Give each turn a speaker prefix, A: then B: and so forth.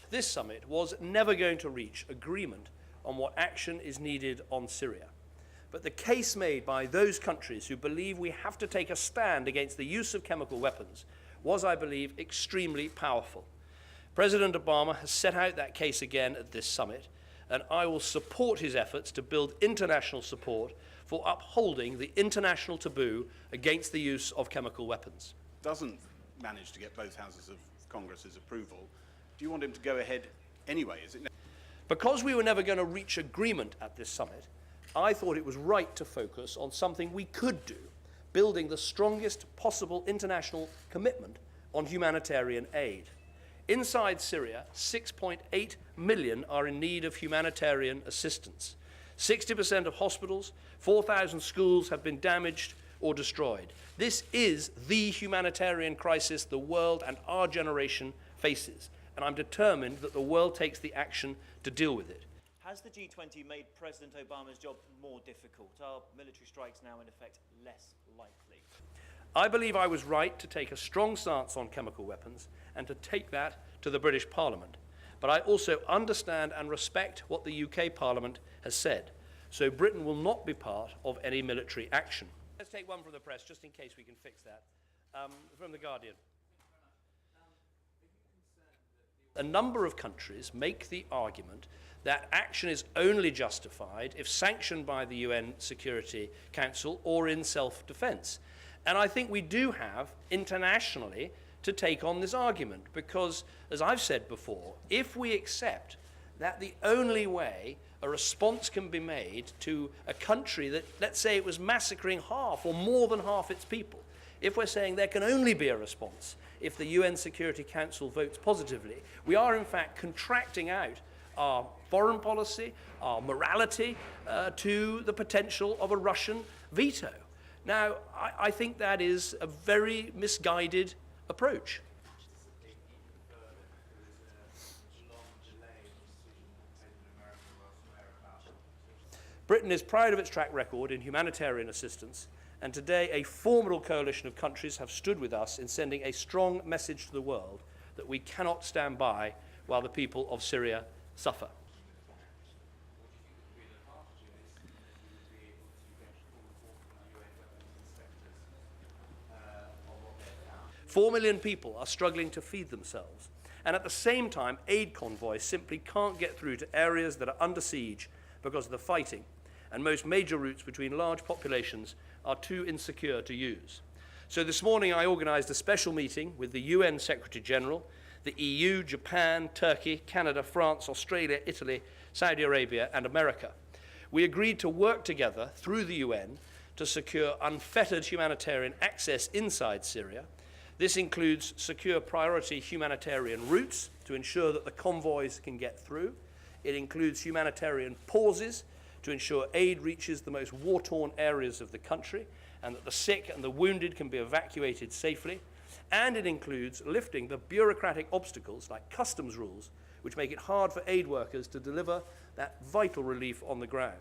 A: this summit was never going to reach agreement on what action is needed on Syria. But the case made by those countries who believe we have to take a stand against the use of chemical weapons was, I believe, extremely powerful. President Obama has set out that case again at this summit, and I will support his efforts to build international support for upholding the international taboo against the use of chemical weapons.
B: Doesn't manage to get both houses of Congress's approval. Do you want him to go ahead anyway?
A: Because we were never going to reach agreement at this summit, I thought it was right to focus on something we could do, building the strongest possible international commitment on humanitarian aid. Inside Syria, 6.8 million are in need of humanitarian assistance. 60% of hospitals, 4,000 schools have been damaged or destroyed. This is the humanitarian crisis the world and our generation faces, and I'm determined that the world takes the action to deal with it.
C: Has the G20 made President Obama's job more difficult? Are military strikes now, in effect, less likely?
A: I believe I was right to take a strong stance on chemical weapons and to take that to the British Parliament. But I also understand and respect what the UK Parliament has said. So Britain will not be part of any military action. Let's take one from the press, just in case we can fix that. From The Guardian. A number of countries make the argument that action is only justified if sanctioned by the UN Security Council or in self-defense. And I think we do have internationally to take on this argument because, as I've said before, if we accept that the only way a response can be made to a country that, let's say, it was massacring half or more than half its people, if we're saying there can only be a response if the UN Security Council votes positively, we are in fact contracting out our foreign policy, our morality, to the potential of a Russian veto. Now, I think that is a very misguided approach. Britain is proud of its track record in humanitarian assistance, and today a formidable coalition of countries have stood with us in sending a strong message to the world that we cannot stand by while the people of Syria suffer. Four million people are struggling to feed themselves, and at the same time, aid convoys simply can't get through to areas that are under siege because of the fighting, and most major routes between large populations are too insecure to use. So this morning I organised a special meeting with the UN Secretary General, the EU, Japan, Turkey, Canada, France, Australia, Italy, Saudi Arabia and America. We agreed to work together through the UN to secure unfettered humanitarian access inside Syria. This includes secure priority humanitarian routes to ensure that the convoys can get through. It includes humanitarian pauses to ensure aid reaches the most war-torn areas of the country and that the sick and the wounded can be evacuated safely. And it includes lifting the bureaucratic obstacles like customs rules, which make it hard for aid workers to deliver that vital relief on the ground.